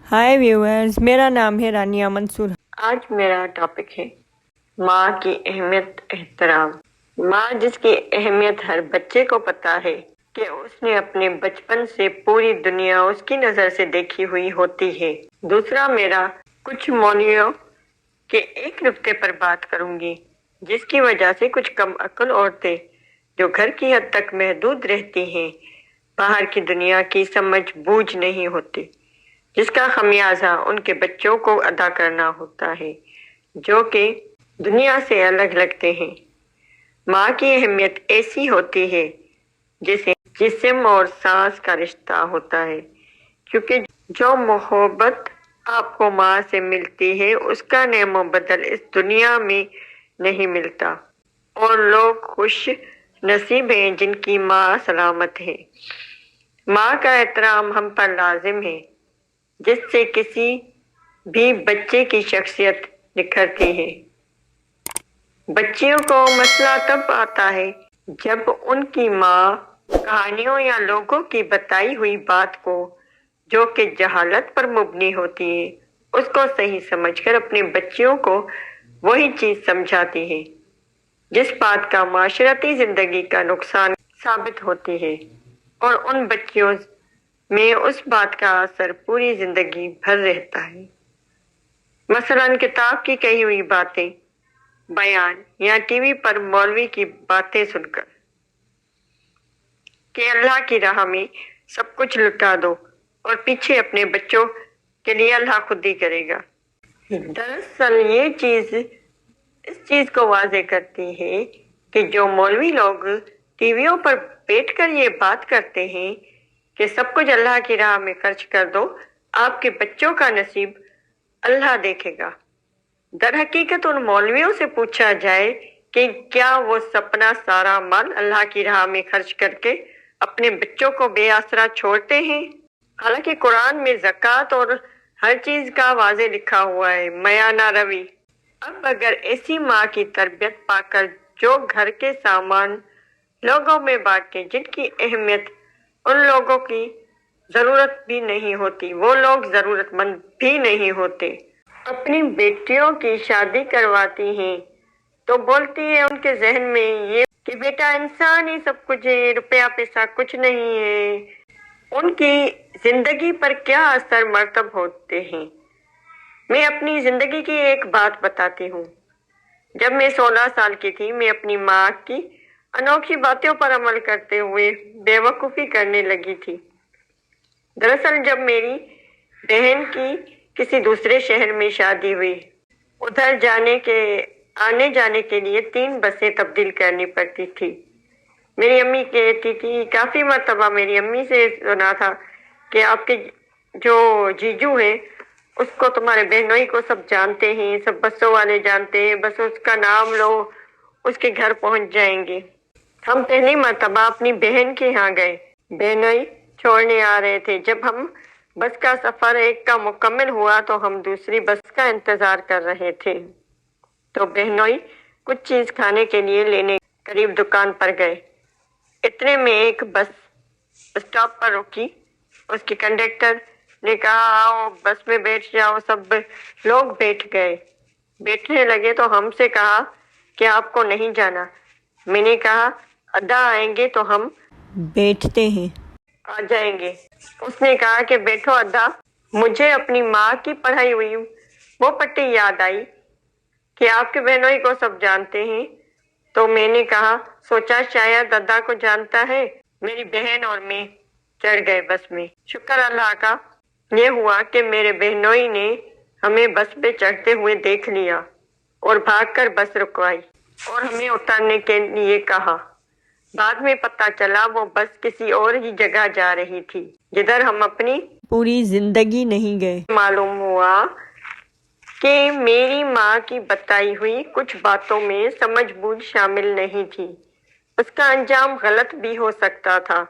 हाय viewers, मेरा नाम है रानिया मंसूर। आज मेरा टॉपिक है माँ की अहमियत, एहतराम। माँ जिसकी अहमियत हर बच्चे को पता है कि उसने अपने बचपन से पूरी दुनिया उसकी नजर से देखी हुई होती है। दूसरा, मेरा कुछ मौलवियों के एक नुक्ते पर बात करूंगी जिसकी वजह से कुछ कम अक्ल औरतें जो घर की हद तक महदूद रहती हैं, बाहर की दुनिया की समझ बूझ नहीं होती, जिसका खमियाजा उनके बच्चों को अदा करना होता है जो कि दुनिया से अलग लगते हैं। माँ की अहमियत ऐसी होती है जैसे जिस्म और सांस का रिश्ता होता है, क्योंकि जो मोहब्बत आपको माँ से मिलती है उसका नेमो बदल इस दुनिया में नहीं मिलता, और लोग खुश नसीब हैं जिनकी माँ सलामत है। माँ का एहतराम हम पर लाजिम है, जिससे किसी भी बच्चे की शख्सियत निखरती है। बच्चियों को मसला तब आता है जब उनकी माँ कहानियों या लोगों की बताई हुई बात को, जो कि जहालत पर मुबनी होती है, उसको सही समझकर अपने बच्चियों को वही चीज समझाती है जिस बात का माशरती जिंदगी का नुकसान साबित होती है, और उन बच्चियों में उस बात का असर पूरी जिंदगी भर रहता है। मसलन किताब की कही हुई बातें, बयान या टीवी पर मौलवी की बातें सुनकर कि अल्लाह की राह में सब कुछ लुटा दो और पीछे अपने बच्चों के लिए अल्लाह खुद ही करेगा। दरअसल ये चीज इस चीज को वाजे करती है कि जो मौलवी लोग टीवियों पर बैठकर ये बात करते हैं कि सब कुछ अल्लाह की राह में खर्च कर दो, आपके बच्चों का नसीब अल्लाह देखेगा। दर हकीकत उन मौलवियों से पूछा जाए कि क्या वो सपना सारा माल अल्लाह की राह में खर्च करके अपने बच्चों को बेआसरा छोड़ते हैं। हालांकि कुरान में ज़कात और हर चीज का वाजे लिखा हुआ है, मया ना रवि। अब अगर ऐसी माँ की तरबियत पाकर जो घर के सामान लोगों में बांटे जिनकी अहमियत उन लोगों की जरूरत भी नहीं होती, वो लोग जरूरतमंद भी नहीं होते, अपनी बेटियों की शादी करवाती हैं तो बोलती है उनके जहन में ये कि बेटा इंसान ही सब कुछ है, रुपया पैसा कुछ नहीं है। उनकी जिंदगी पर क्या असर मरतब होते हैं। मैं अपनी जिंदगी की एक बात बताती हूँ। जब मैं 16 साल की थी, मैं अपनी माँ की अनोखी बातों पर अमल करते हुए बेवकूफ़ी करने लगी थी। दरअसल जब मेरी बहन की किसी दूसरे शहर में शादी हुई, उधर आने जाने के लिए 3 बसें तब्दील करनी पड़ती थी। मेरी अम्मी कहती थी, काफ़ी मर्तबा मेरी अम्मी से सुना था कि आपके जो जीजू हैं उसको, तुम्हारे बहनोई को सब जानते हैं, सब बसों वाले जानते हैं, बस उसका नाम लो उसके घर पहुंच जाएंगे। हम पहली मर्तबा अपनी बहन के यहाँ गए, बहनोई छोड़ने आ रहे थे। जब हम बस का सफर एक का मुकम्मल हुआ तो हम दूसरी बस का इंतजार कर रहे थे, तो बहनोई कुछ चीज खाने के लिए लेने करीब दुकान पर गए। इतने में एक बस स्टॉप पर रुकी। उसके कंडक्टर ने कहा, आओ बस में बैठ जाओ। सब लोग बैठ गए। बैठने लगे तो हमसे कहा कि आपको नहीं जाना। मैंने कहा, अदा आएंगे तो हम बैठते हैं, आ जाएंगे। उसने कहा कि बैठो अदा। मुझे अपनी माँ की पढ़ाई हुई वो पट्टी याद आई कि आपके बहनोई को सब जानते हैं, तो मैंने कहा, सोचा शायद अदा को जानता है। मेरी बहन और मैं चढ़ गए बस में। शुक्र अल्लाह का ये हुआ कि मेरे बहनोई ने हमें बस पे चढ़ते हुए देख लिया और भागकर बस रुकवाई और हमें उतरने के लिए कहा। बाद में पता चला वो बस किसी और ही जगह जा रही थी जिधर हम अपनी पूरी जिंदगी नहीं गए। मालूम हुआ कि मेरी माँ की बताई हुई कुछ बातों में समझ बूझ शामिल नहीं थी। उसका अंजाम गलत भी हो सकता था।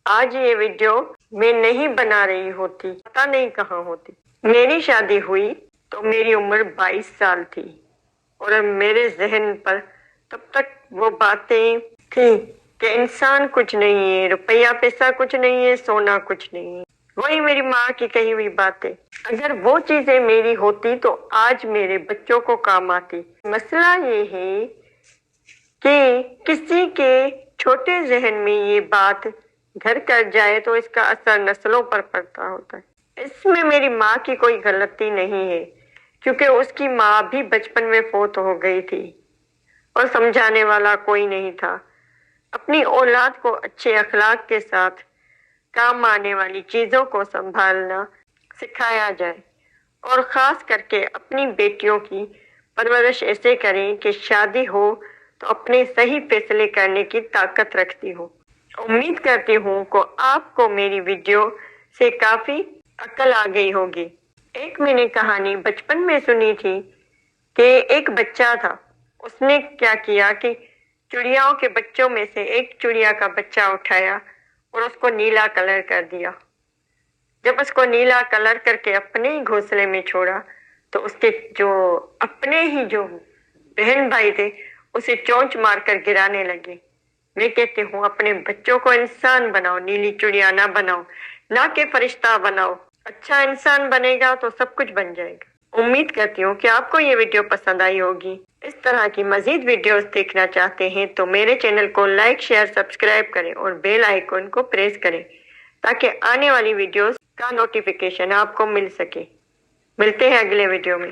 आज ये वीडियो मैं नहीं बना रही होती, पता नहीं कहाँ होती। मेरी शादी हुई तो मेरी उम्र 22 साल थी और मेरे जहन पर तब तक वो बातें थी कि इंसान कुछ नहीं है, रुपया पैसा कुछ नहीं है, सोना कुछ नहीं है। وہی میری ماں کی کہی ہوئی باتیں، اگر وہ چیزیں میری ہوتی تو آج میرے بچوں کو کام آتی۔ مسئلہ یہ ہے کہ کسی کے چھوٹے ذہن میں یہ بات گھر کر جائے تو اس کا اثر نسلوں پر پڑتا ہوتا ہے۔ اس میں میری ماں کی کوئی غلطی نہیں ہے، کیونکہ اس کی ماں بھی بچپن میں فوت ہو گئی تھی اور سمجھانے والا کوئی نہیں تھا۔ اپنی اولاد کو اچھے اخلاق کے ساتھ کام آنے والی چیزوں کو سنبھالنا سکھایا جائے، اور خاص کر کے اپنی بیٹیوں کی پرورش ایسے کریں کہ شادی ہو تو اپنے صحیح فیصلے کرنے کی طاقت رکھتی ہو۔ امید کرتی ہوں کہ آپ کو میری ویڈیو سے کافی عقل آ گئی ہوگی۔ ایک میں نے کہانی بچپن میں سنی تھی کہ ایک بچہ تھا، اس نے کیا کیا کہ چڑیاؤں کے بچوں میں سے ایک چڑیا کا بچہ اٹھایا اور اس کو نیلا کلر کر دیا۔ جب اس کو نیلا کلر کر کے اپنے ہی گھونسلے میں چھوڑا تو اس کے اپنے ہی بہن بھائی تھے اسے چونچ مار کر گرانے لگے۔ میں کہتی ہوں اپنے بچوں کو انسان بناؤ، نیلی چڑیا نہ بناؤ، نہ کہ فرشتہ بناؤ۔ اچھا انسان بنے گا تو سب کچھ بن جائے گا۔ امید کرتی ہوں کہ آپ کو یہ ویڈیو پسند آئی ہوگی۔ اس طرح کی مزید ویڈیوز دیکھنا چاہتے ہیں تو میرے چینل کو لائک، شیئر، سبسکرائب کریں اور بیل آئیکن کو پریس کریں تاکہ آنے والی ویڈیوز کا نوٹیفیکیشن آپ کو مل سکے۔ ملتے ہیں اگلے ویڈیو میں۔